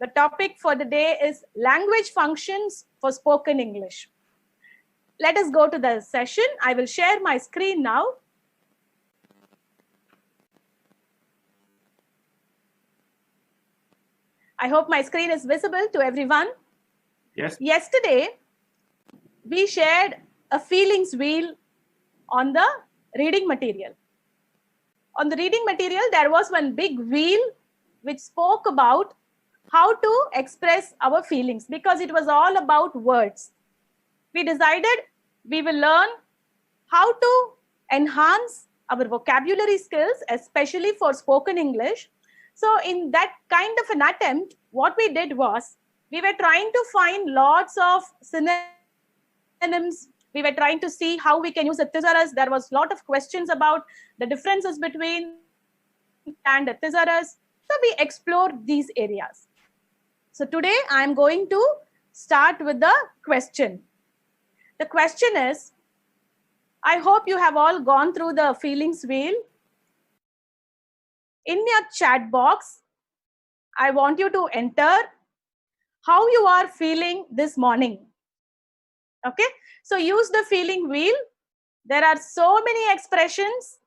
The topic for the day is language functions for spoken English. Let us go to the session. I will share my screen now. I hope my screen is visible to everyone. Yes. Yesterday, we shared a feelings wheel on the reading material. On the reading material, there was one big wheel which spoke about how to express our feelings because it was all about words. We decided we will learn how to enhance our vocabulary skills, especially for spoken English. So in that kind of an attempt, what we did was we were trying to find lots of synonyms. We were trying to see how we can use the thesaurus. There was a lot of questions about the differences between and the thesaurus. So we explored these areas. So today I am going to start with the question. The question is, I hope you have all gone through the feelings wheel. In your chat box, I want you to enter how you are feeling this morning. Okay, so use the feeling wheel. There are so many expressions.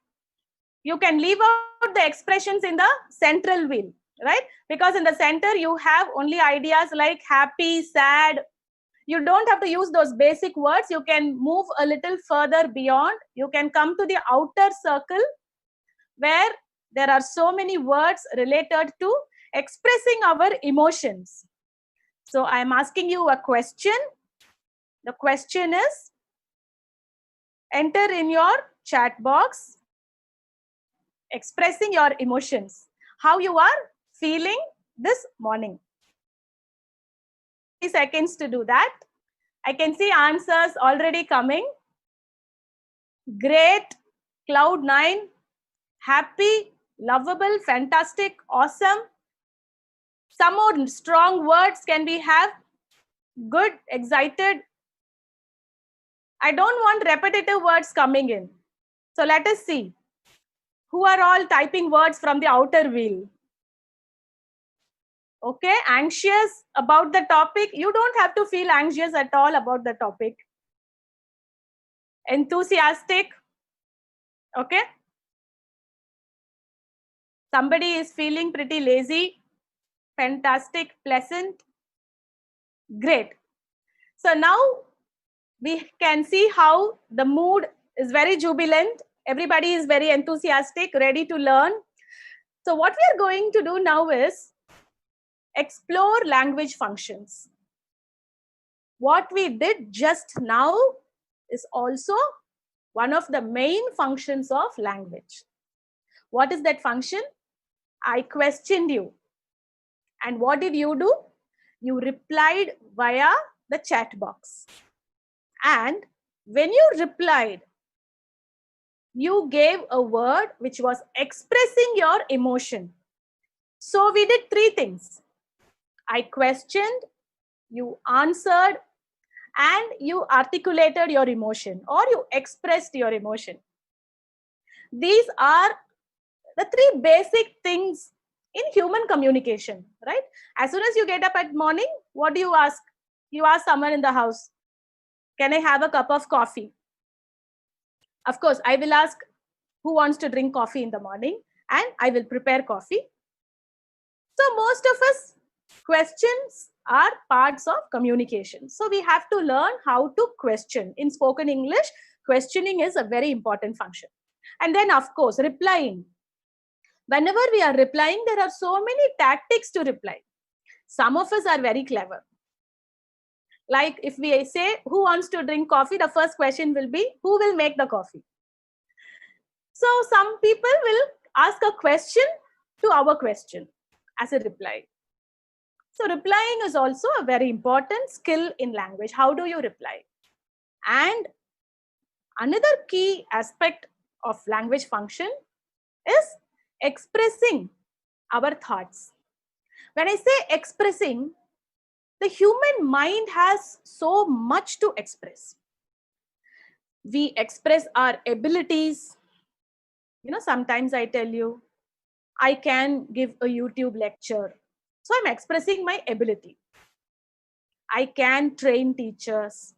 You can leave out the expressions in the central wheel, right? Because in the center, you have only ideas like happy, sad. You don't have to use those basic words. You can move a little further beyond. You can come to the outer circle where there are so many words related to expressing our emotions. So I am asking you a question. The question is, enter in your chat box, expressing your emotions, how you are feeling this morning. 30 seconds to do that. I can see answers already coming. Great, cloud 9, happy, lovable, fantastic, awesome. Some more strong words can we have? Good, excited. I don't want repetitive words coming in. So let us see. Who are all typing words from the outer wheel? Okay, anxious about the topic. You don't have to feel anxious at all about the topic. Enthusiastic. Okay. Somebody is feeling pretty lazy. Fantastic, pleasant. Great. So now we can see how the mood is very jubilant. Everybody is very enthusiastic, ready to learn. So what we are going to do now is explore language functions. What we did just now is also one of the main functions of language. What is that function? I questioned you. And what did you do? You replied via the chat box. And when you replied, you gave a word which was expressing your emotion. So we did three things. I questioned, you answered, and you articulated your emotion or you expressed your emotion. These are the three basic things in human communication, right? As soon as you get up at morning, what do you ask? You ask someone in the house, can I have a cup of coffee? Of course, I will ask who wants to drink coffee in the morning and I will prepare coffee. So most of us, questions are parts of communication. So we have to learn how to question. In spoken English, questioning is a very important function. And then of course, replying. Whenever we are replying, there are so many tactics to reply. Some of us are very clever. Like if we say, who wants to drink coffee? The first question will be, who will make the coffee? So some people will ask a question to our question as a reply. So replying is also a very important skill in language. How do you reply? And another key aspect of language function is expressing our thoughts. When I say expressing, the human mind has so much to express. We express our abilities. Sometimes I tell you, I can give a YouTube lecture So I'm expressing my ability. I can train teachers.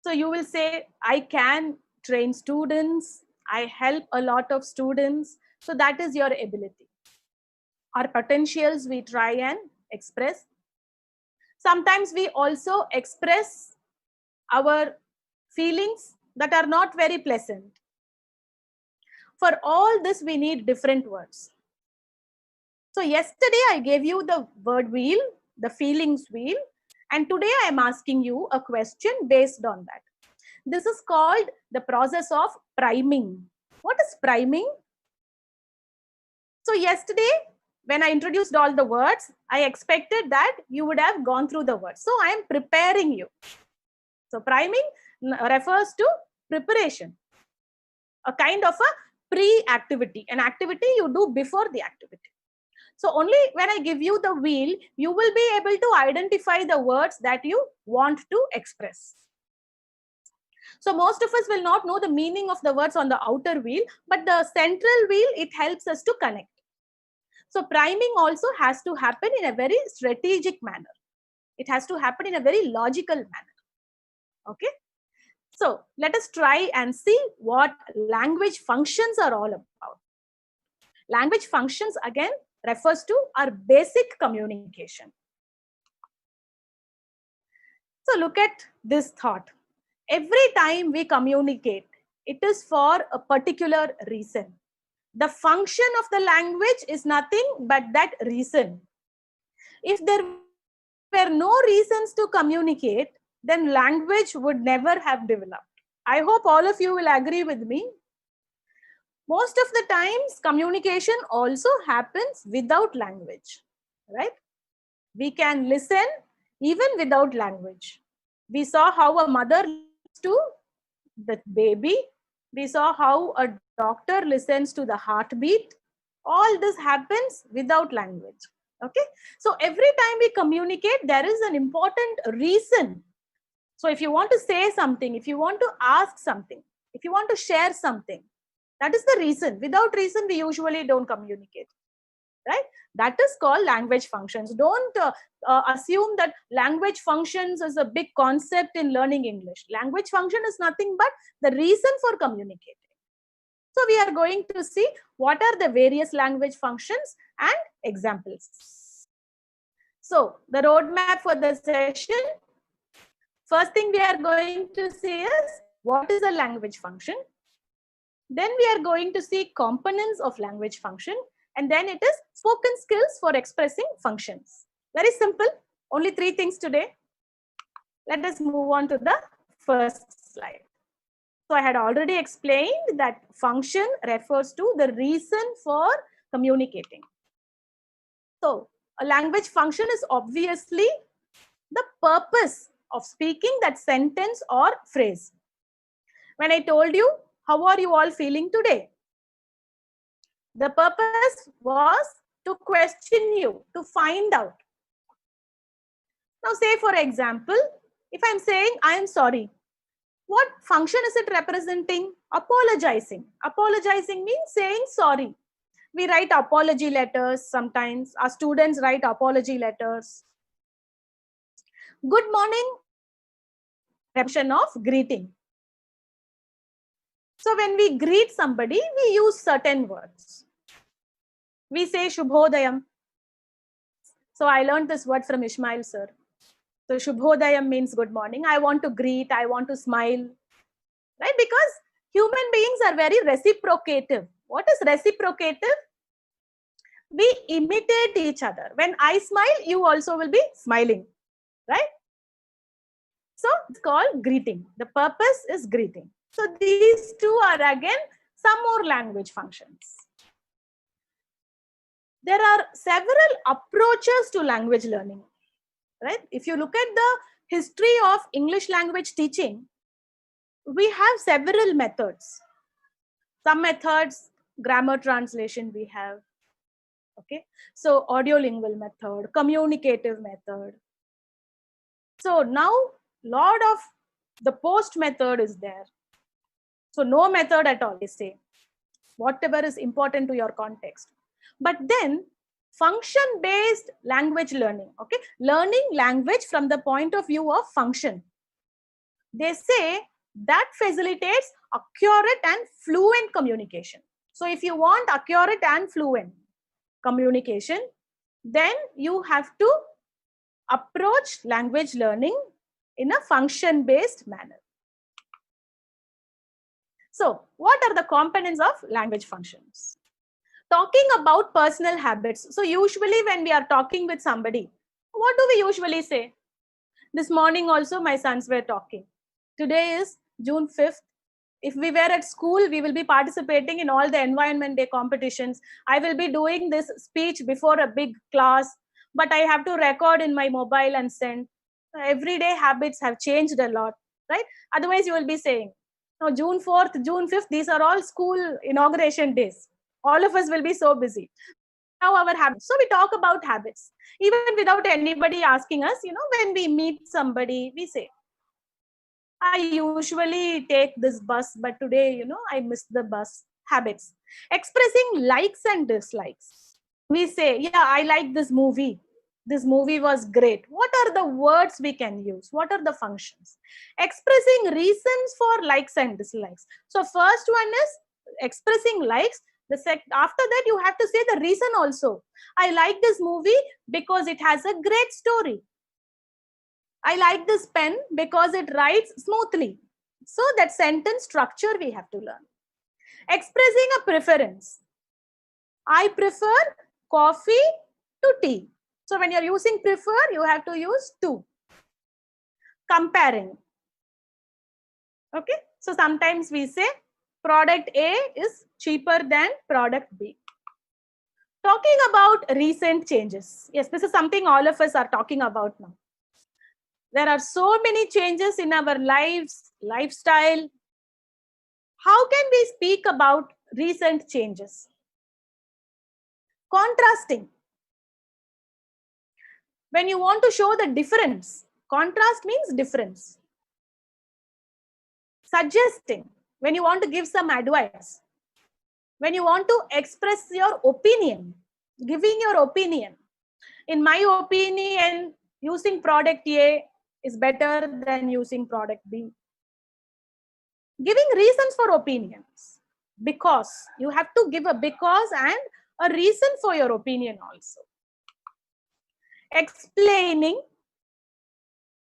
So you will say, I can train students. I help a lot of students. So that is your ability. Our potentials we try and express. Sometimes we also express our feelings that are not very pleasant. For all this, we need different words. So yesterday I gave you the word wheel, the feelings wheel, and today I am asking you a question based on that. This is called the process of priming. What is priming? So yesterday, when I introduced all the words, I expected that you would have gone through the words. So I am preparing you. So priming refers to preparation, a kind of a pre-activity, an activity you do before the activity. So only when I give you the wheel, you will be able to identify the words that you want to express. So most of us will not know the meaning of the words on the outer wheel, but the central wheel, it helps us to connect. So priming also has to happen in a very strategic manner. It has to happen in a very logical manner. Okay. So let us try and see what language functions are all about. Language functions again refers to our basic communication. So look at this thought. Every time we communicate, it is for a particular reason. The function of the language is nothing but that reason. If there were no reasons to communicate, then language would never have developed. I hope all of you will agree with me. Most of the times, communication also happens without language, right? We can listen even without language. We saw how a mother listens to the baby. We saw how a doctor listens to the heartbeat. All this happens without language. Okay. So every time we communicate, there is an important reason. So if you want to say something, if you want to ask something, if you want to share something, that is the reason. Without reason, we usually don't communicate. Right? That is called language functions. Don't assume that language functions is a big concept in learning English. Language function is nothing but the reason for communicating. So we are going to see what are the various language functions and examples. So the roadmap for the session. First thing we are going to see is what is a language function. Then we are going to see components of language function. And then it is spoken skills for expressing functions. Very simple. Only 3 things today. Let us move on to the first slide. So I had already explained that function refers to the reason for communicating. So a language function is obviously the purpose of speaking that sentence or phrase. When I told you, how are you all feeling today? The purpose was to question you, to find out. Now say for example, if I'm saying I am sorry, what function is it representing? Apologizing. Apologizing means saying sorry. We write apology letters sometimes. Our students write apology letters. Good morning, representation of greeting. So when we greet somebody, we use certain words. We say Shubhodayam. So I learned this word from Ishmael sir. So Shubhodayam means good morning. I want to greet, I want to smile. Right? Because human beings are very reciprocative. What is reciprocative? We imitate each other. When I smile, you also will be smiling. Right? So it's called greeting. The purpose is greeting. So these two are again some more language functions. There are several approaches to language learning. Right? If you look at the history of English language teaching, we have several methods. Some methods, grammar translation we have. Okay. So audiolingual method, communicative method. So now lot of the post method is there. So no method at all, they say. Whatever is important to your context. But then function-based language learning. Okay, learning language from the point of view of function. They say that facilitates accurate and fluent communication. So if you want accurate and fluent communication, then you have to approach language learning in a function-based manner. So what are the components of language functions? Talking about personal habits. So usually when we are talking with somebody, what do we usually say? This morning also my sons were talking. Today is June 5th. If we were at school, we will be participating in all the Environment Day competitions. I will be doing this speech before a big class, but I have to record in my mobile and send. Everyday habits have changed a lot, right? Otherwise, you will be saying, no, June 4th, June 5th, these are all school inauguration days. All of us will be so busy. Now our habits. So we talk about habits. Even without anybody asking us, when we meet somebody, we say, I usually take this bus, but today, I missed the bus. Habits. Expressing likes and dislikes. We say, yeah, I like this movie. This movie was great. What are the words we can use? What are the functions? Expressing reasons for likes and dislikes. So first one is expressing likes. After that, you have to say the reason also. I like this movie because it has a great story. I like this pen because it writes smoothly. So that sentence structure we have to learn. Expressing a preference. I prefer coffee to tea. So when you're using prefer, you have to use to. Comparing. Okay. So sometimes we say product A is cheaper than product B. Talking about recent changes. Yes, this is something all of us are talking about now. There are so many changes in our lives, lifestyle. How can we speak about recent changes? Contrasting. When you want to show the difference, contrast means difference. Suggesting. When you want to give some advice. When you want to express your opinion, giving your opinion. In my opinion, using product A is better than using product B. Giving reasons for opinions. Because. You have to give a because and a reason for your opinion also. Explaining.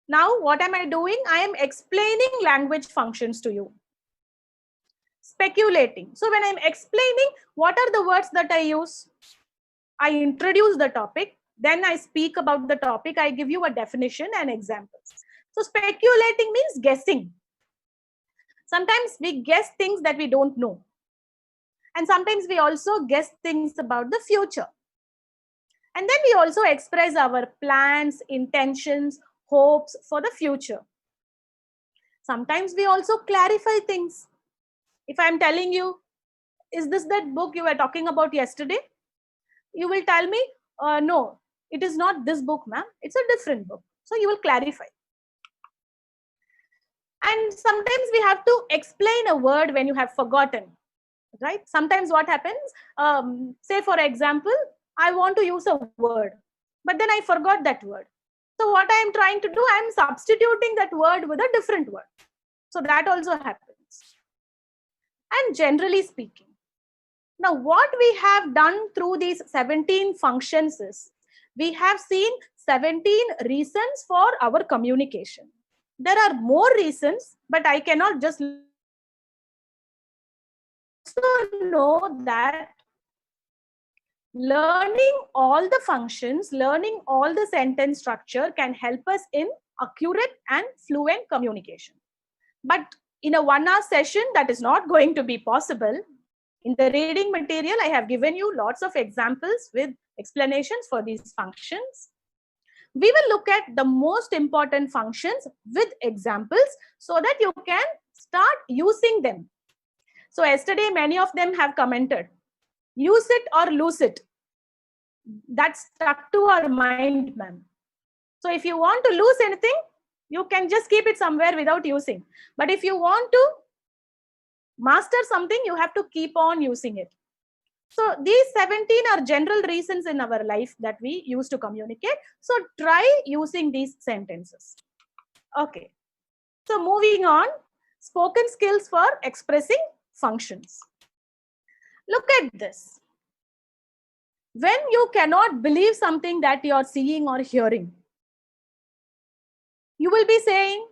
Now, what am I doing? I am explaining language functions to you. Speculating. So when I'm explaining, what are the words that I use? I introduce the topic. Then I speak about the topic. I give you a definition and examples. So speculating means guessing. Sometimes we guess things that we don't know. And sometimes we also guess things about the future. And then we also express our plans, intentions, hopes for the future. Sometimes we also clarify things. If I'm telling you, is this that book you were talking about yesterday? You will tell me, no, it is not this book, ma'am. It's a different book. So you will clarify. And sometimes we have to explain a word when you have forgotten, right? Sometimes what happens, say for example, I want to use a word, but then I forgot that word. So what I am trying to do, I am substituting that word with a different word. So that also happens. And generally speaking, now what we have done through these 17 functions is, we have seen 17 reasons for our communication. There are more reasons, but I cannot just know that learning all the functions, learning all the sentence structure can help us in accurate and fluent communication. But in a 1 hour session, that is not going to be possible. In the reading material, I have given you lots of examples with explanations for these functions. We will look at the most important functions with examples so that you can start using them. So yesterday, many of them have commented, use it or lose it. That stuck to our mind, ma'am. So if you want to lose anything, you can just keep it somewhere without using. But if you want to master something, you have to keep on using it. So these 17 are general reasons in our life that we use to communicate. So try using these sentences. Okay. So moving on, spoken skills for expressing functions. Look at this. When you cannot believe something that you are seeing or hearing, you will be saying,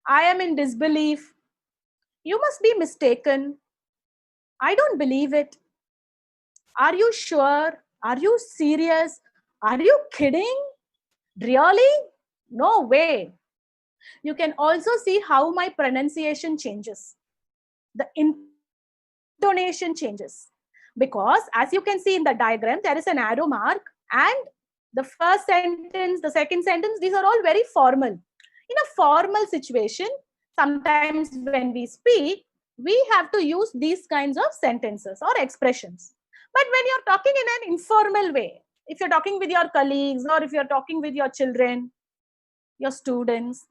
I am in disbelief. You must be mistaken. I don't believe it. Are you sure? Are you serious? Are you kidding? Really? No way. You can also see how my pronunciation changes. The intonation changes. Because as you can see in the diagram, there is an arrow mark, and the first sentence, the second sentence, these are all very formal. In a formal situation, sometimes when we speak, we have to use these kinds of sentences or expressions. But when you're talking in an informal way, if you're talking with your colleagues or if you're talking with your children, your students,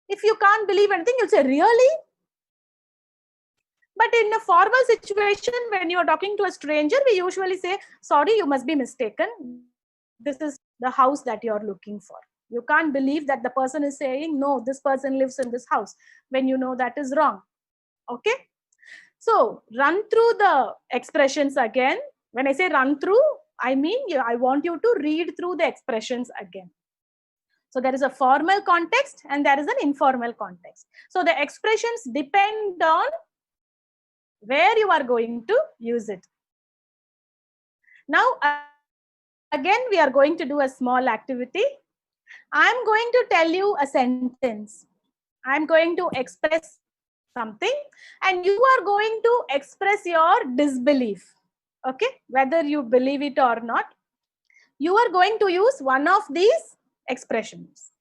if you can't believe anything, you'll say, really? But in a formal situation, when you're talking to a stranger, we usually say, sorry, you must be mistaken. This is the house that you're looking for. You can't believe that the person is saying, no, this person lives in this house, when you know that is wrong. Okay? So run through the expressions again. When I say run through, I mean, I want you to read through the expressions again. So there is a formal context and there is an informal context. So the expressions depend on where you are going to use it. Now, again, we are going to do a small activity. I'm going to tell you a sentence. I'm going to express something and you are going to express your disbelief. Okay, whether you believe it or not, you are going to use one of these expressions.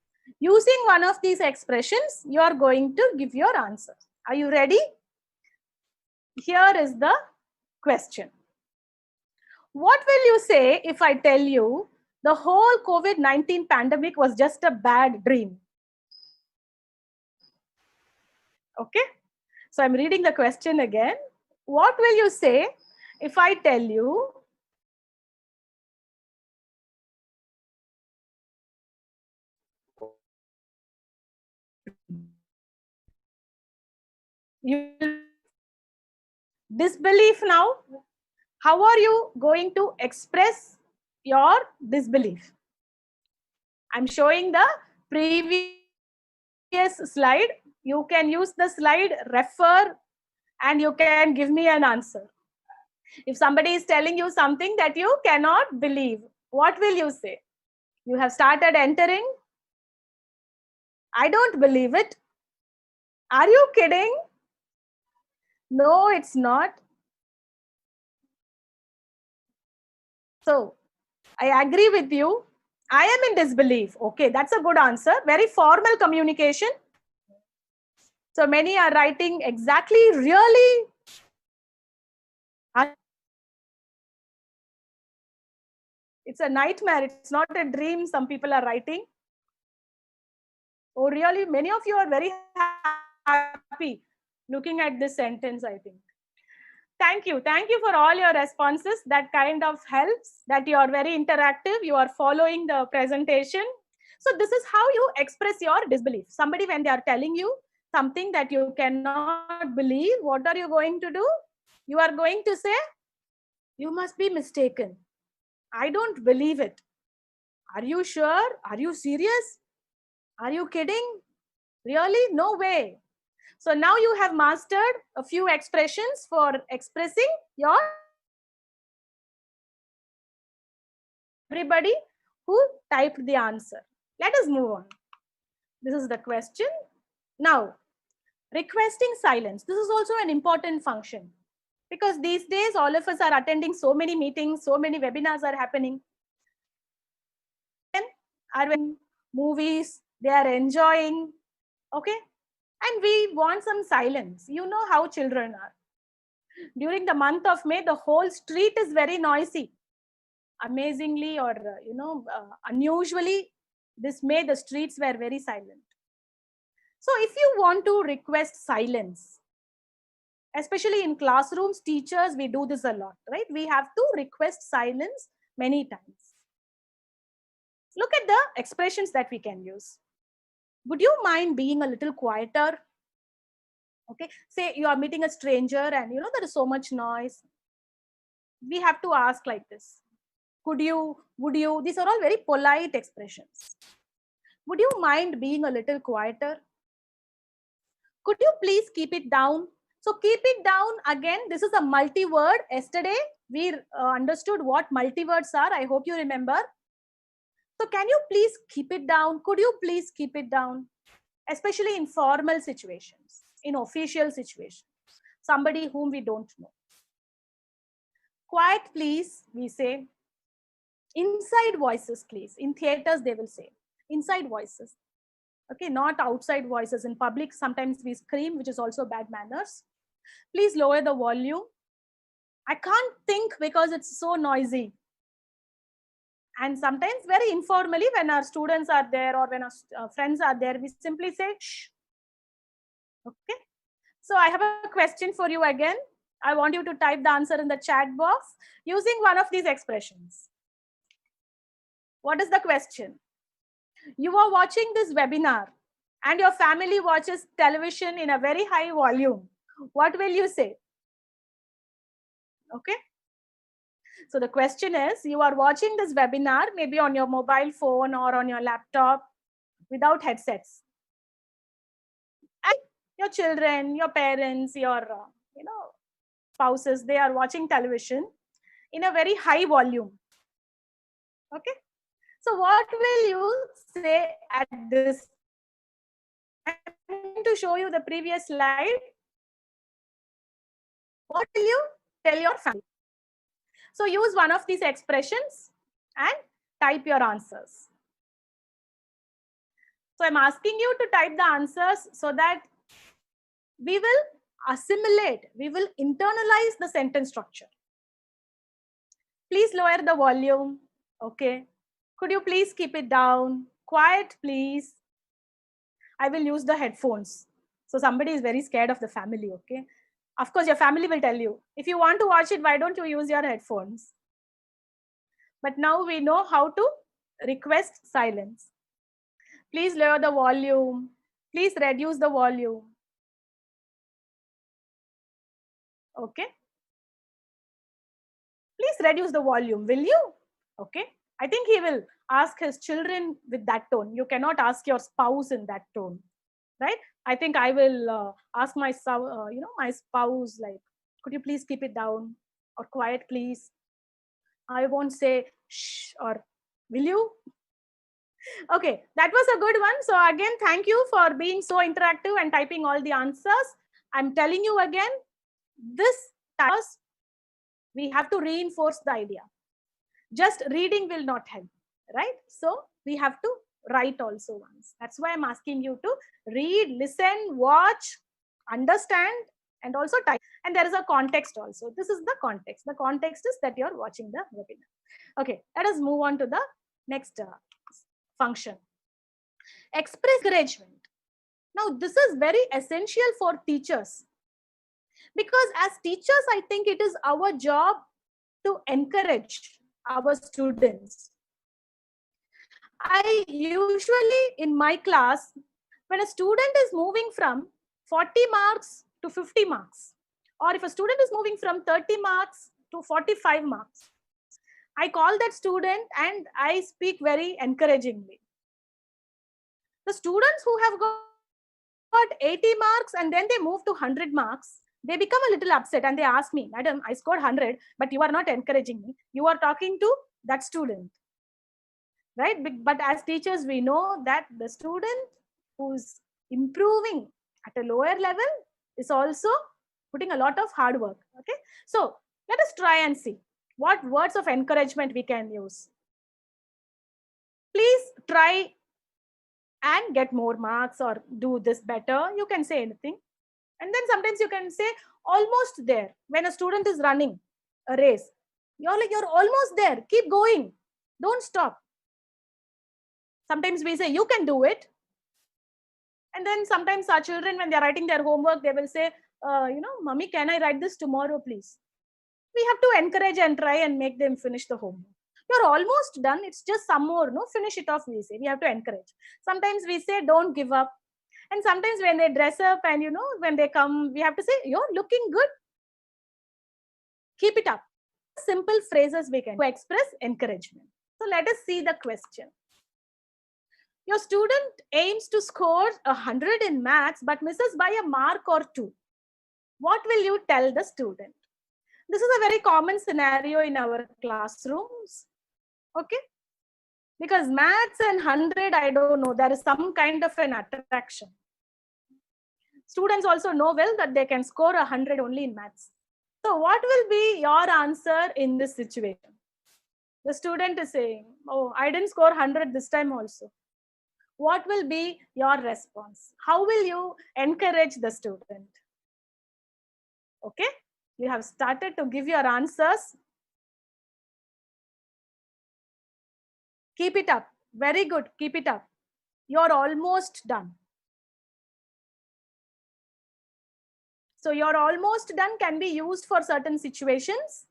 Using one of these expressions, you are going to give your answer. Are you ready? Here is the question. What will you say if I tell you the whole COVID-19 pandemic was just a bad dream? Okay. So I'm reading the question again. What will you say if I tell you you disbelief now? How are you going to express your disbelief? I'm showing the previous slide. You can use the slide, refer, and you can give me an answer. If somebody is telling you something that you cannot believe, what will you say? You have started entering. I don't believe it. Are you kidding? No, it's not. So I agree with you. I am in disbelief. Okay, that's a good answer. Very formal communication. So many are writing exactly, really. It's a nightmare. It's not a dream. Some people are writing. Oh, really? Many of you are very happy looking at this sentence, I think. Thank you. Thank you for all your responses. That kind of helps, that you are very interactive. You are following the presentation. So this is how you express your disbelief. Somebody, when they are telling you something that you cannot believe, what are you going to do? You are going to say, you must be mistaken. I don't believe it. Are you sure? Are you serious? Are you kidding? Really? No way. So now you have mastered a few expressions for expressing your everybody who typed the answer. Let us move on. This is the question. Now, requesting silence. This is also an important function because these days all of us are attending so many meetings, so many webinars are happening. Are in movies, they are enjoying, okay? And we want some silence. You know how children are. During the month of May, the whole street is very noisy. Amazingly or, unusually, this May, the streets were very silent. So if you want to request silence, Especially in classrooms, teachers, we do this a lot, right? We have to request silence many times. Look at the expressions that we can use. Would you mind being a little quieter? Okay, say you are meeting a stranger and there is so much noise. We have to ask like this. Could you, would you? These are all very polite expressions. Would you mind being a little quieter? Could you please keep it down? So keep it down, again, this is a multi-word. Yesterday, we understood what multi-words are. I hope you remember. So can you please keep it down? Could you please keep it down? Especially in formal situations, in official situations, somebody whom we don't know. Quiet, please, we say. Inside voices, please. In theaters, they will say inside voices. Okay, not outside voices. In public, sometimes we scream, which is also bad manners. Please lower the volume. I can't think because it's so noisy. And sometimes very informally, when our students are there or when our friends are there, we simply say, shh. Okay. So I have a question for you again. I want you to type the answer in the chat box using one of these expressions. What is the question? You are watching this webinar and your family watches television in a very high volume. What will you say? Okay. So the question is, you are watching this webinar maybe on your mobile phone or on your laptop without headsets. And your children, your parents, your spouses, they are watching television in a very high volume. Okay. So what will you say at this? I'm going to show you the previous slide. What will you tell your family? So use one of these expressions and type your answers. So I'm asking you to type the answers so that we will assimilate, we will internalize the sentence structure. Please lower the volume. Okay. Could you please keep it down? Quiet, please. I will use the headphones. So somebody is very scared of the family. Okay. Of course, your family will tell you, if you want to watch it, why don't you use your headphones? But now we know how to request silence. Please lower the volume. Please reduce the volume. Okay. Please reduce the volume, will you? Okay. I think he will ask his children with that tone. You cannot ask your spouse in that tone, right? I think I will ask my my spouse, like, could you please keep it down, or quiet, please. I won't say shh or will you? Okay, that was a good one. So again, thank you for being so interactive and typing all the answers. I'm telling you again, this task, we have to reinforce the idea. Just reading will not help, right? So we have to write also once. That's why I'm asking you to read, listen, watch, understand, and also type. And there is a context also. This is the context. The context is that you're watching the webinar. Okay, let us move on to the next function. Express encouragement. Now, this is very essential for teachers, because as teachers, I think it is our job to encourage our students. I usually, in my class, when a student is moving from 40 marks to 50 marks, or if a student is moving from 30 marks to 45 marks, I call that student and I speak very encouragingly. The students who have got 80 marks and then they move to 100 marks, they become a little upset and they ask me, Madam, I scored 100, but you are not encouraging me. You are talking to that student, right? But as teachers, we know that the student who's improving at a lower level is also putting a lot of hard work. Okay, so let us try and see what words of encouragement we can use. Please try and get more marks or do this better. You can say anything. And then sometimes you can say almost there. When a student is running a race, you're like, you're almost there. Keep going. Don't stop. Sometimes we say, you can do it. And then sometimes our children, when they're writing their homework, they will say, Mommy, can I write this tomorrow, please? We have to encourage and try and make them finish the homework. You're almost done. It's just some more, no? Finish it off, we say. We have to encourage. Sometimes we say, don't give up. And sometimes when they dress up and, when they come, we have to say, you're looking good. Keep it up. Simple phrases we can express encouragement. So let us see the question. Your student aims to score 100 in maths but misses by a mark or two. What will you tell the student? This is a very common scenario in our classrooms. Okay? Because maths and 100, I don't know, there is some kind of an attraction. Students also know well that they can score 100 only in maths. So what will be your answer in this situation? The student is saying, oh, I didn't score 100 this time also. What will be your response? How will you encourage the student? Okay, you have started to give your answers. Keep it up. Very good. Keep it up. You're almost done. So you're almost done can be used for certain situations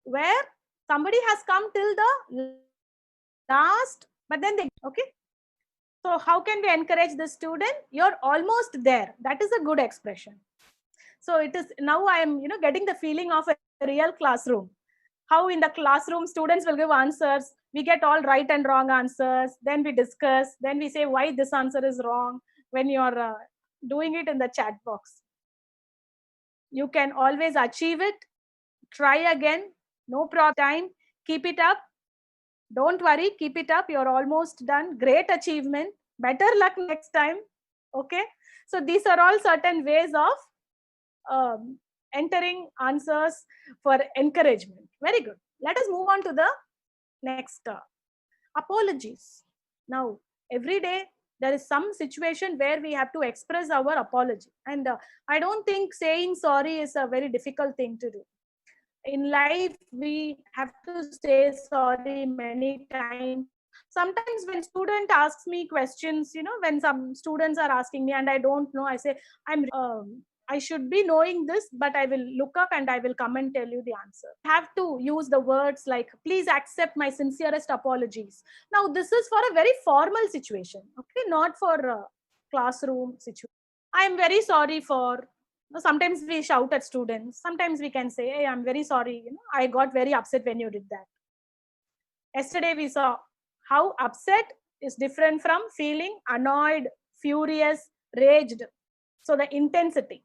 where somebody has come till the last, but then they, okay. So how can we encourage the student? You're almost there. That is a good expression. So it is, now I am, getting the feeling of a real classroom. How in the classroom students will give answers. We get all right and wrong answers. Then we discuss. Then we say why this answer is wrong when you're doing it in the chat box. You can always achieve it. Try again. No problem. Time. Keep it up. Don't worry. Keep it up. You're almost done. Great achievement. Better luck next time. Okay. So these are all certain ways of entering answers for encouragement. Very good. Let us move on to the next apologies. Now, every day there is some situation where we have to express our apology. And I don't think saying sorry is a very difficult thing to do. In life, we have to say sorry many times. Sometimes when student asks me questions, when some students are asking me and I don't know, I say, I should be knowing this, but I will look up and I will come and tell you the answer. I have to use the words like, please accept my sincerest apologies. Now, this is for a very formal situation, okay, not for a classroom situation. I am very sorry for, sometimes we shout at students. Sometimes we can say, hey, I'm very sorry. I got very upset when you did that. Yesterday we saw how upset is different from feeling annoyed, furious, raged. So the intensity.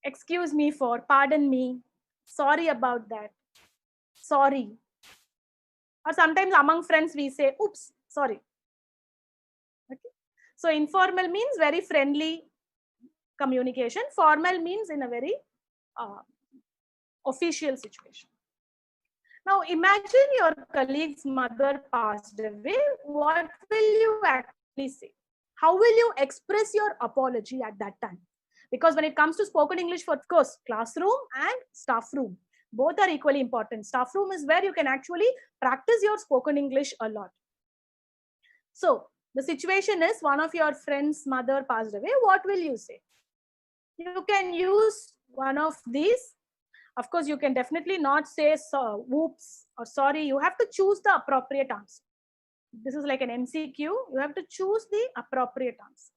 Excuse me for, pardon me, sorry about that, sorry. Or sometimes among friends we say, oops, sorry. Okay. So informal means very friendly communication. Formal means in a very official situation. Now imagine your colleague's mother passed away. What will you actually say? How will you express your apology at that time? Because when it comes to spoken English, for of course, classroom and staff room, both are equally important. Staff room is where you can actually practice your spoken English a lot. So the situation is one of your friend's mother passed away. What will you say? You can use one of these. Of course, you can definitely not say so, whoops or sorry. You have to choose the appropriate answer. This is like an MCQ. You have to choose the appropriate answer.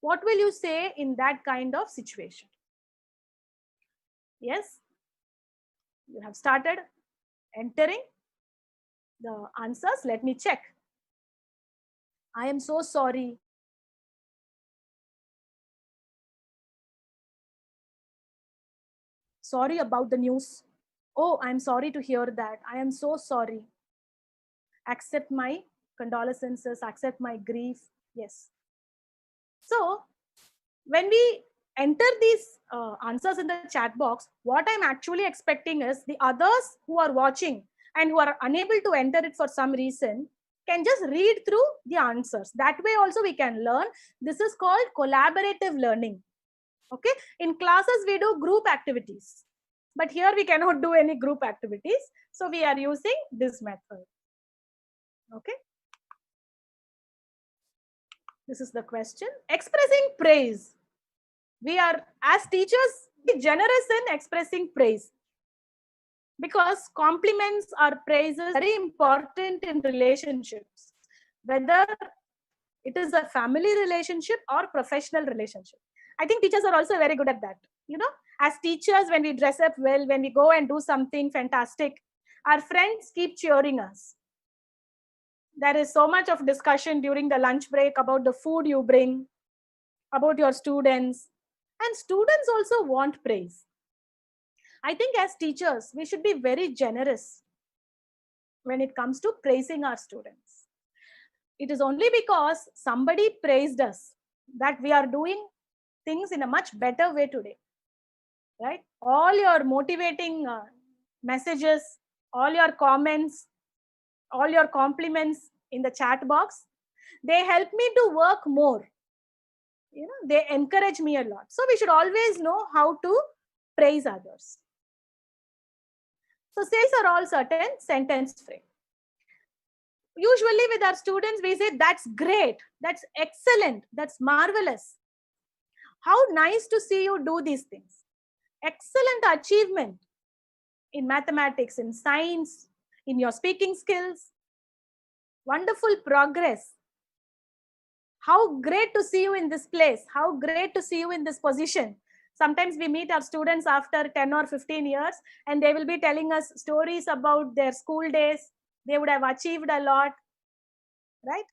What will you say in that kind of situation? Yes, you have started entering the answers. Let me check. I am so sorry. Sorry about the news. Oh, I'm sorry to hear that. I am so sorry. Accept my condolences, accept my grief. Yes. So when we enter these answers in the chat box, what I'm actually expecting is the others who are watching and who are unable to enter it for some reason can just read through the answers. That way also we can learn. This is called collaborative learning. Okay. In classes, we do group activities. But here we cannot do any group activities. So we are using this method. Okay. This is the question. Expressing praise. We are, as teachers, be generous in expressing praise, because compliments or praises are very important in relationships, whether it is a family relationship or professional relationship. I think teachers are also very good at that. As teachers, when we dress up well, when we go and do something fantastic, our friends keep cheering us. There is so much of discussion during the lunch break about the food you bring, about your students, and students also want praise. I think as teachers, we should be very generous when it comes to praising our students. It is only because somebody praised us that we are doing things in a much better way today, right? All your motivating messages, all your comments, all your compliments in the chat box, they help me to work more. They encourage me a lot. So we should always know how to praise others. So these are all certain sentence frame. Usually with our students, we say, that's great, that's excellent, that's marvelous. How nice to see you do these things. Excellent achievement in mathematics, in science, in your speaking skills. Wonderful progress. How great to see you in this place. How great to see you in this position. Sometimes we meet our students after 10 or 15 years and they will be telling us stories about their school days. They would have achieved a lot, right?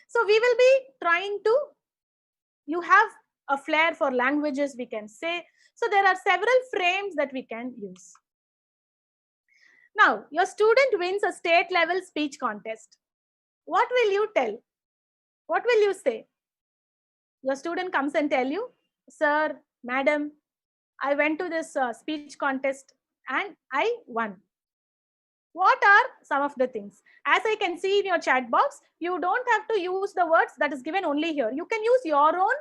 So we will be trying to, you have a flair for languages, we can say. So there are several frames that we can use. Now, your student wins a state level speech contest. What will you tell? What will you say? Your student comes and tell you, sir, madam, I went to this speech contest and I won. What are some of the things? As I can see in your chat box, you don't have to use the words that is given only here. You can use your own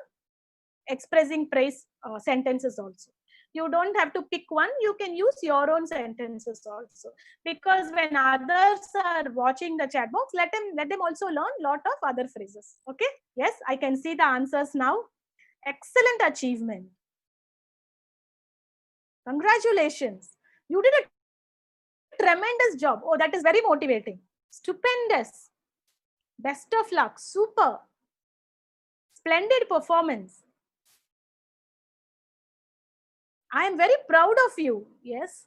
expressing praise sentences also. You don't have to pick one. You can use your own sentences also. Because when others are watching the chat box, let them also learn lot of other phrases. Okay. Yes, I can see the answers now. Excellent achievement. Congratulations. You did a tremendous job. Oh, that is very motivating. Stupendous. Best of luck. Super. Splendid performance. I am very proud of you. Yes.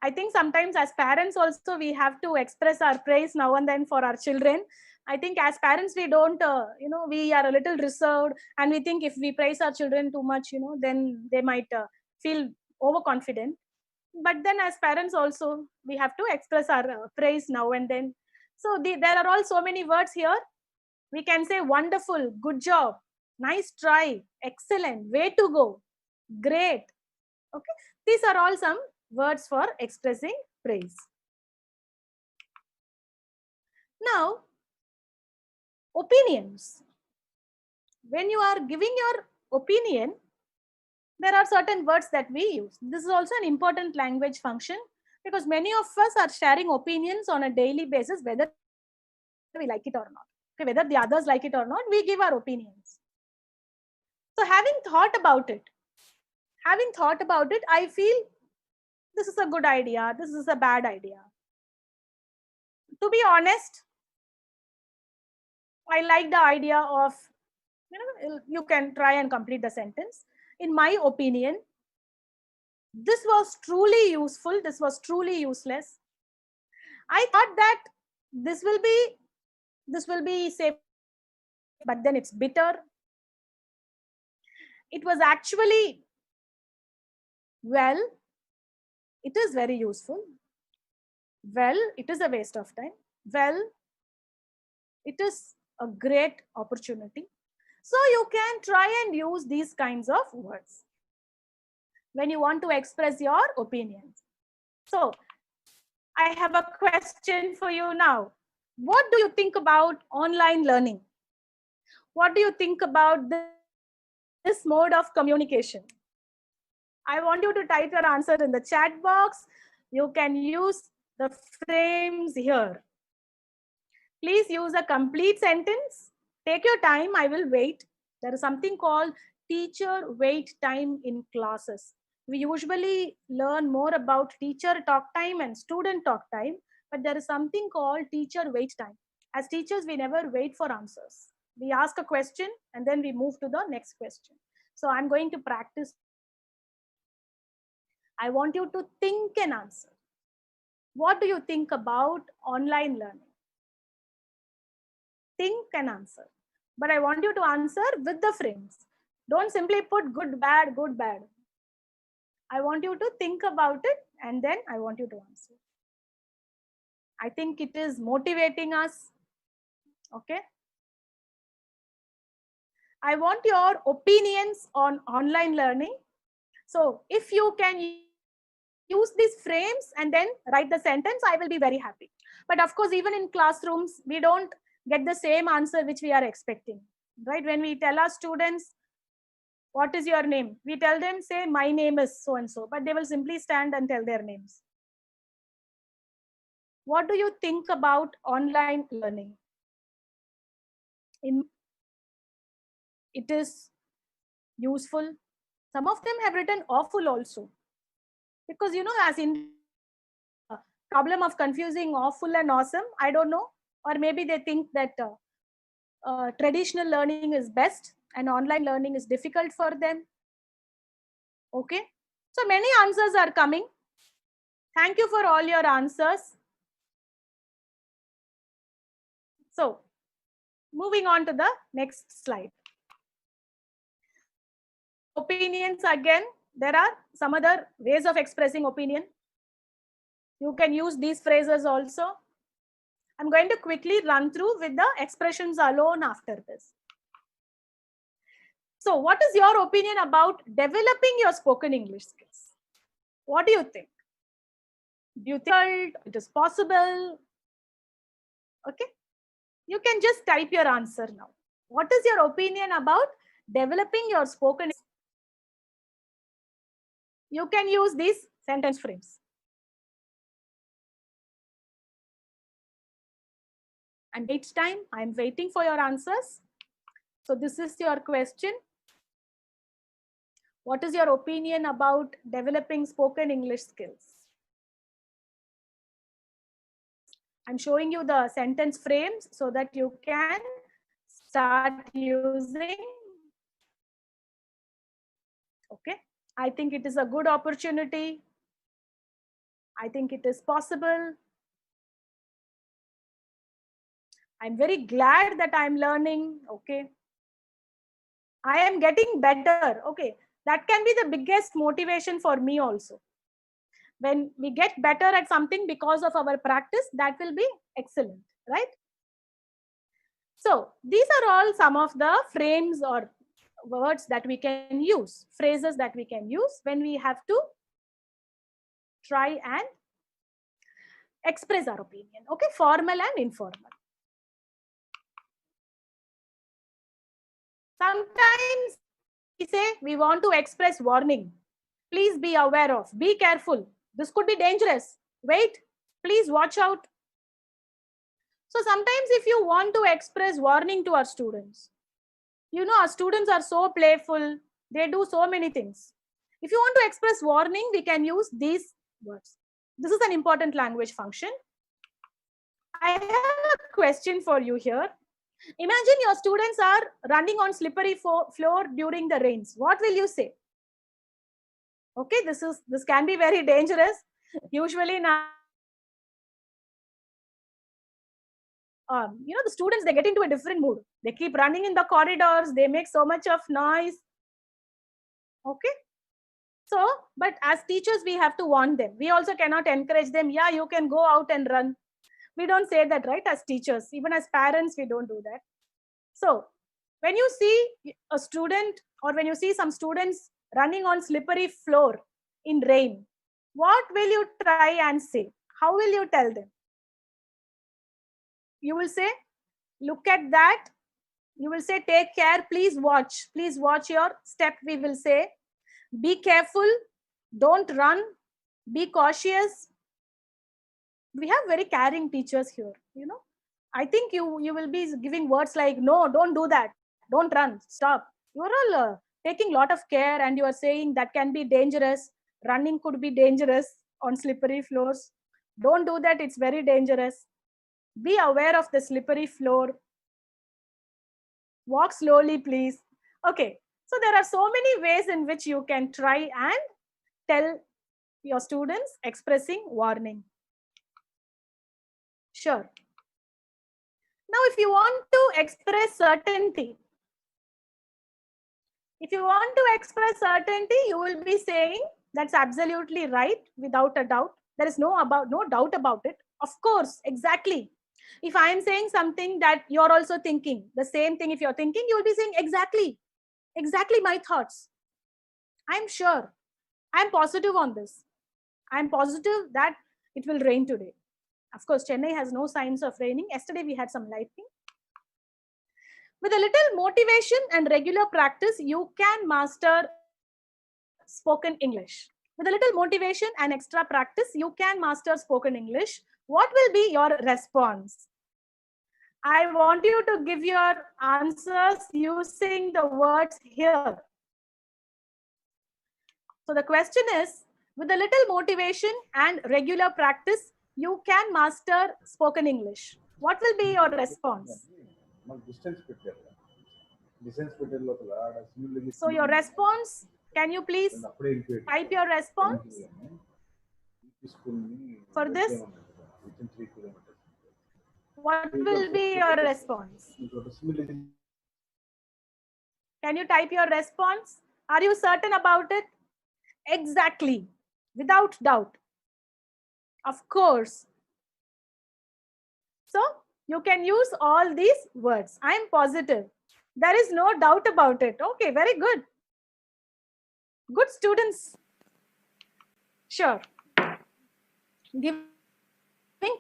I think sometimes as parents also, we have to express our praise now and then for our children. I think as parents, we don't, we are a little reserved and we think if we praise our children too much, then they might feel overconfident. But then as parents also, we have to express our praise now and then. So there are all so many words here. We can say wonderful, good job, nice try, excellent, way to go, great. Okay, these are all some words for expressing praise. Now, opinions. When you are giving your opinion, there are certain words that we use. This is also an important language function because many of us are sharing opinions on a daily basis, whether we like it or not. Okay, whether the others like it or not, we give our opinions. So having thought about it, I feel this is a good idea, this is a bad idea. To be honest, I like the idea of, you can try and complete the sentence. In my opinion, this was truly useful, this was truly useless. I thought that this will be safe, but then it's bitter. It was actually, well, it is very useful. Well, it is a waste of time. Well, it is a great opportunity. So you can try and use these kinds of words when you want to express your opinions. So I have a question for you now. What do you think about online learning? What do you think about this mode of communication? I want you to type your answer in the chat box. You can use the frames here. Please use a complete sentence. Take your time. I will wait. There is something called teacher wait time in classes. We usually learn more about teacher talk time and student talk time, but there is something called teacher wait time. As teachers, we never wait for answers. We ask a question and then we move to the next question. So I'm going to practice. I want you to think and answer. What do you think about online learning? Think and answer. But I want you to answer with the frames. Don't simply put good, bad, good, bad. I want you to think about it and then I want you to answer. I think it is motivating us. Okay. I want your opinions on online learning. So if you can use these frames and then write the sentence, I will be very happy. But of course, even in classrooms, we don't get the same answer which we are expecting, right? When we tell our students, what is your name? We tell them, say, my name is so and so, but they will simply stand and tell their names. What do you think about online learning? It is useful. Some of them have written awful also. Because, as in problem of confusing awful and awesome, I don't know. Or maybe they think that traditional learning is best and online learning is difficult for them. Okay. So many answers are coming. Thank you for all your answers. So moving on to the next slide. Opinions again. There are some other ways of expressing opinion. You can use these phrases also. I'm going to quickly run through with the expressions alone after this. So what is your opinion about developing your spoken English skills? What do you think? Do you think it is possible? Okay. You can just type your answer now. What is your opinion about developing your spoken? You can use these sentence frames. And each time I'm waiting for your answers. So this is your question. What is your opinion about developing spoken English skills? I'm showing you the sentence frames so that you can start using. Okay. I think it is a good opportunity. I think it is possible. I'm very glad that I'm learning. Okay. I am getting better. Okay. That can be the biggest motivation for me also. When we get better at something because of our practice, that will be excellent, right? So these are all some of the frames or words that we can use, phrases that we can use when we have to try and express our opinion. Okay, formal and informal. Sometimes we say we want to express warning. Please be aware of, be careful. This could be dangerous. Wait, please watch out. So sometimes if you want to express warning to our students, our students are so playful. They do so many things. If you want to express warning, we can use these words. This is an important language function. I have a question for you here. Imagine your students are running on slippery floor during the rains. What will you say? Okay, this can be very dangerous. Usually now, the students, they get into a different mood. They keep running in the corridors. They make so much of noise. Okay. So, but as teachers, we have to warn them. We also cannot encourage them. Yeah, you can go out and run. We don't say that, right? As teachers, even as parents, we don't do that. So when you see a student or when you see some students running on slippery floor in rain, what will you try and say? How will you tell them? You will say, look at that. You will say, take care. Please watch your step. We will say, be careful. Don't run. Be cautious. We have very caring teachers here. I think you will be giving words like, no, don't do that. Don't run. Stop. You are all taking a lot of care, and you are saying that can be dangerous. Running could be dangerous on slippery floors. Don't do that. It's very dangerous. Be aware of the slippery floor. Walk slowly, please. Okay. So there are so many ways in which you can try and tell your students expressing warning. Sure. Now, if you want to express certainty, you will be saying that's absolutely right without a doubt. There is no doubt about it. Of course, exactly. If I am saying something that you're also thinking, the same thing if you're thinking, you will be saying exactly my thoughts. I'm sure. I'm positive on this. I'm positive that it will rain today. Of course, Chennai has no signs of raining. Yesterday we had some lightning. With a little motivation and regular practice, you can master spoken English. With a little motivation and extra practice, you can master spoken English. What will be your response? I want you to give your answers using the words here. So the question is, with a little motivation and regular practice, you can master spoken English. What will be your response? So your response, can you please type your response for this? What will be your response? Can you type your response? Are you certain about it? Exactly, without doubt. Of course. So you can use all these words. I am positive. There is no doubt about it. Okay, very good. Good students. Sure. Giving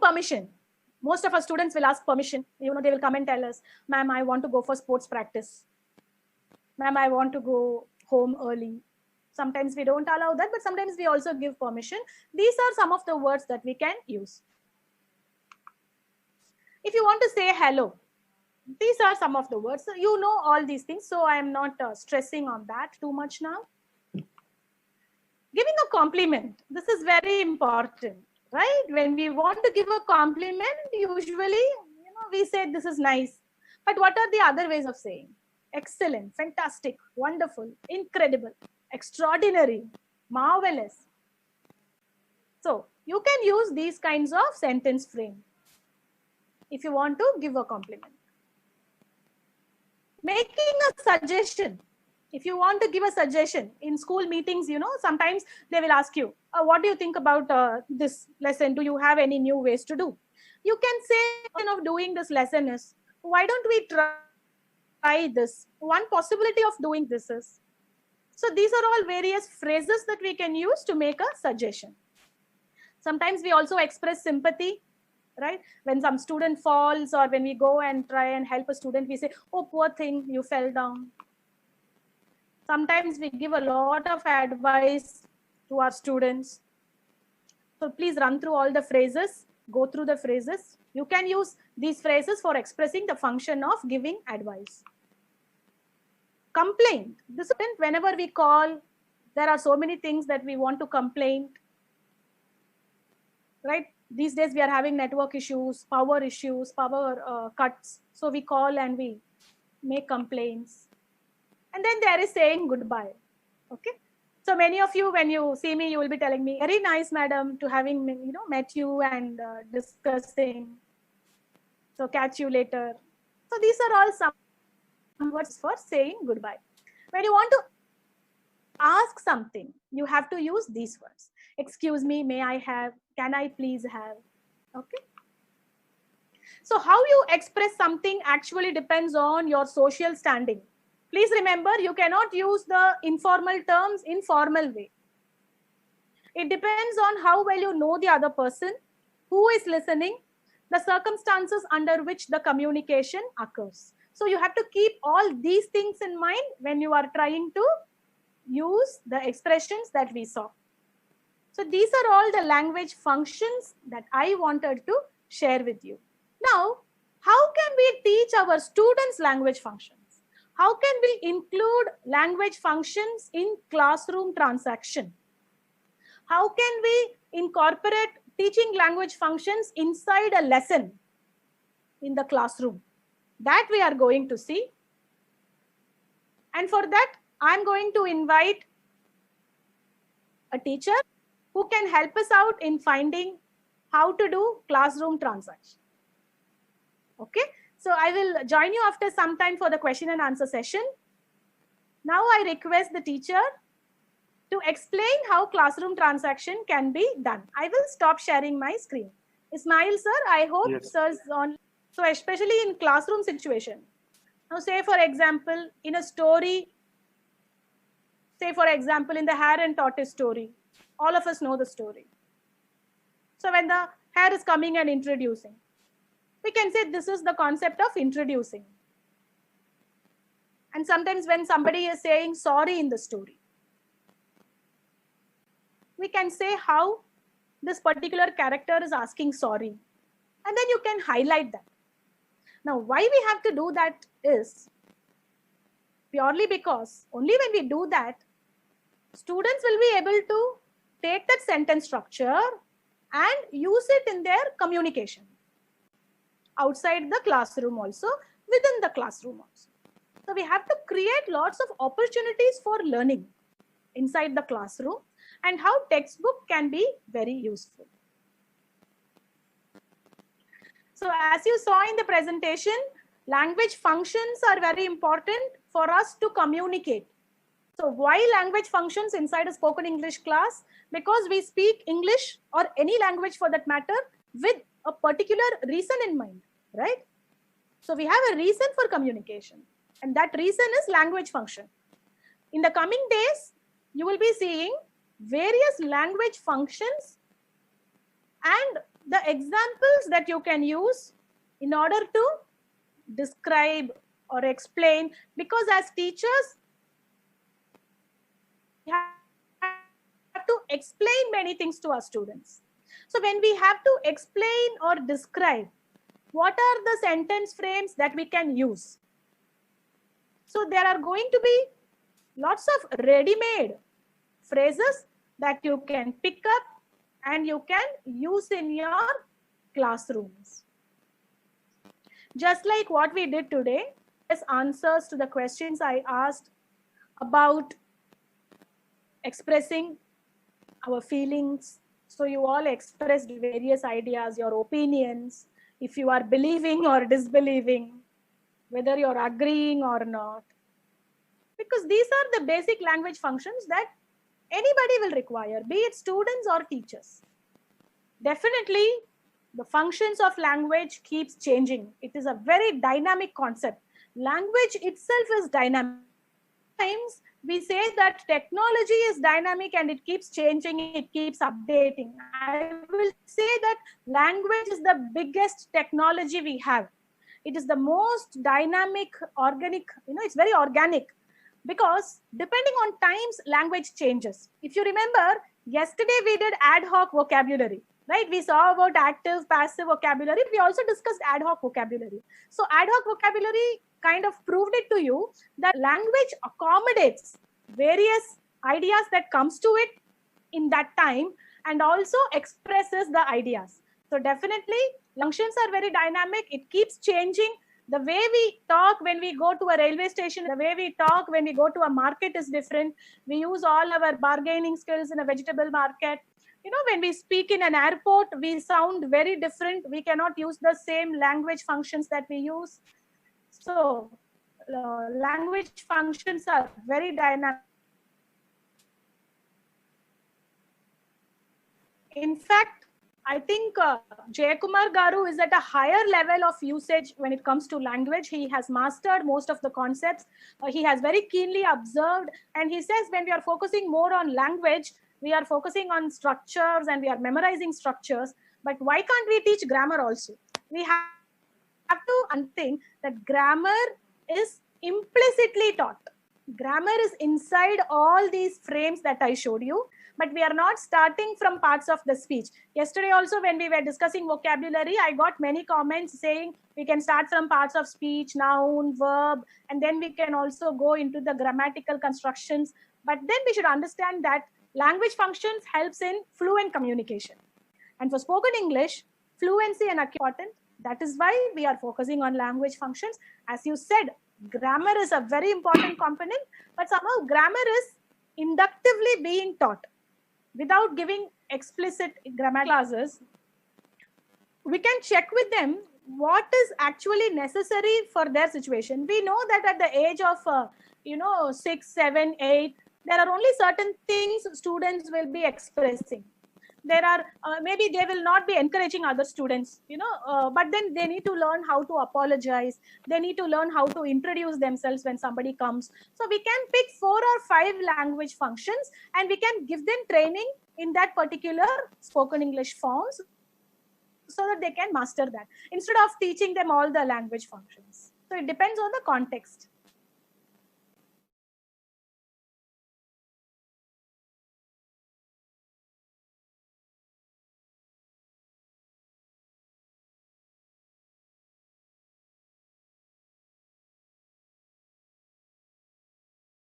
permission. Most of our students will ask permission. They will come and tell us, ma'am, I want to go for sports practice. Ma'am, I want to go home early. Sometimes we don't allow that, but sometimes we also give permission. These are some of the words that we can use. If you want to say hello, these are some of the words. So you know all these things, so I am not stressing on that too much now. Giving a compliment. This is very important, right? When we want to give a compliment, usually, we say this is nice. But what are the other ways of saying? Excellent, fantastic, wonderful, incredible, extraordinary, marvelous. So you can use these kinds of sentence frame if you want to give a compliment. Making a suggestion. If you want to give a suggestion in school meetings, sometimes they will ask you, what do you think about this lesson? Do you have any new ways to do? You can say, of doing this lesson is, why don't we try this? One possibility of doing this is. So these are all various phrases that we can use to make a suggestion. Sometimes we also express sympathy, right? When some student falls, or when we go and try and help a student, we say, oh, poor thing, you fell down. Sometimes we give a lot of advice to our students. So please run through all the phrases, go through the phrases. You can use these phrases for expressing the function of giving advice. Complaint. This is whenever we call, there are so many things that we want to complain, right? These days we are having network issues, power cuts. So we call and we make complaints. And then there is saying goodbye. Okay. So many of you, when you see me, you will be telling me, very nice, madam, to having met you and discussing. So catch you later. So these are all some words for saying goodbye. When you want to ask something, you have to use these words. Excuse me, may I have? Can I please have? Okay. So how you express something actually depends on your social standing. Please remember, you cannot use the informal terms in formal way. It depends on how well you know the other person, who is listening, the circumstances under which the communication occurs. So you have to keep all these things in mind when you are trying to use the expressions that we saw. So these are all the language functions that I wanted to share with you. Now, how can we teach our students language functions? How can we include language functions in classroom transaction? How can we incorporate teaching language functions inside a lesson in the classroom? That we are going to see. And for that, I'm going to invite a teacher who can help us out in finding how to do classroom transaction. Okay, so I will join you after some time for the question and answer session. Now I request the teacher to explain how classroom transaction can be done. I will stop sharing my screen. Ismail sir, I hope Yes. sir's on. So especially in classroom situation. Now say for example, in a story, say for example, in the hare and tortoise story, all of us know the story. So when the hare is coming and introducing, we can say this is the concept of introducing. And sometimes when somebody is saying sorry in the story, we can say how this particular character is asking sorry. And then you can highlight that. Now, why we have to do that is purely because only when we do that, students will be able to take that sentence structure and use it in their communication outside the classroom also, within the classroom also. So we have to create lots of opportunities for learning inside the classroom, and how textbook can be very useful. So as you saw in the presentation, language functions are very important for us to communicate. So why language functions inside a spoken English class? Because we speak English or any language for that matter with a particular reason in mind, right? So we have a reason for communication, and that reason is language function. In the coming days, you will be seeing various language functions and the examples that you can use in order to describe or explain, because as teachers, we have to explain many things to our students. So when we have to explain or describe, what are the sentence frames that we can use? So there are going to be lots of ready-made phrases that you can pick up and you can use in your classrooms. Just like what we did today, as answers to the questions I asked about expressing our feelings. So you all expressed various ideas, your opinions, if you are believing or disbelieving, whether you're agreeing or not. Because these are the basic language functions that anybody will require, be it students or teachers. Definitely, the functions of language keeps changing. It is a very dynamic concept. Language itself is dynamic. Sometimes we say that technology is dynamic and it keeps changing, it keeps updating. I will say that language is the biggest technology we have. It is the most dynamic, organic, it's very organic, because depending on times, language changes. If you remember, yesterday we did ad hoc vocabulary, right? We saw about active, passive vocabulary. We also discussed ad hoc vocabulary. So ad hoc vocabulary kind of proved it to you that language accommodates various ideas that comes to it in that time and also expresses the ideas. So definitely functions are very dynamic. It keeps changing. The way we talk when we go to a railway station, the way we talk when we go to a market is different. We use all our bargaining skills in a vegetable market. When we speak in an airport, we sound very different. We cannot use the same language functions that we use. So language functions are very dynamic. In fact, I think Jayakumar Garu is at a higher level of usage when it comes to language. He has mastered most of the concepts. He has very keenly observed, and he says when we are focusing more on language, we are focusing on structures and we are memorizing structures. But why can't we teach grammar also? We have to think that grammar is implicitly taught. Grammar is inside all these frames that I showed you. but we are not starting from parts of the speech. Yesterday also, when we were discussing vocabulary, I got many comments saying we can start from parts of speech, noun, verb, and then we can also go into the grammatical constructions. But then we should understand that language functions helps in fluent communication. And for spoken English, fluency and important. That is why we are focusing on language functions. As you said, grammar is a very important component, but somehow grammar is inductively being taught without giving explicit grammar classes. We can check with them what is actually necessary for their situation. We know that at the age of 6, 7, 8, there are only certain things students will be expressing. There are maybe they will not be encouraging other students, but then they need to learn how to apologize. They need to learn how to introduce themselves when somebody comes. So we can pick 4 or 5 language functions and we can give them training in that particular spoken English forms so that they can master that instead of teaching them all the language functions. So it depends on the context.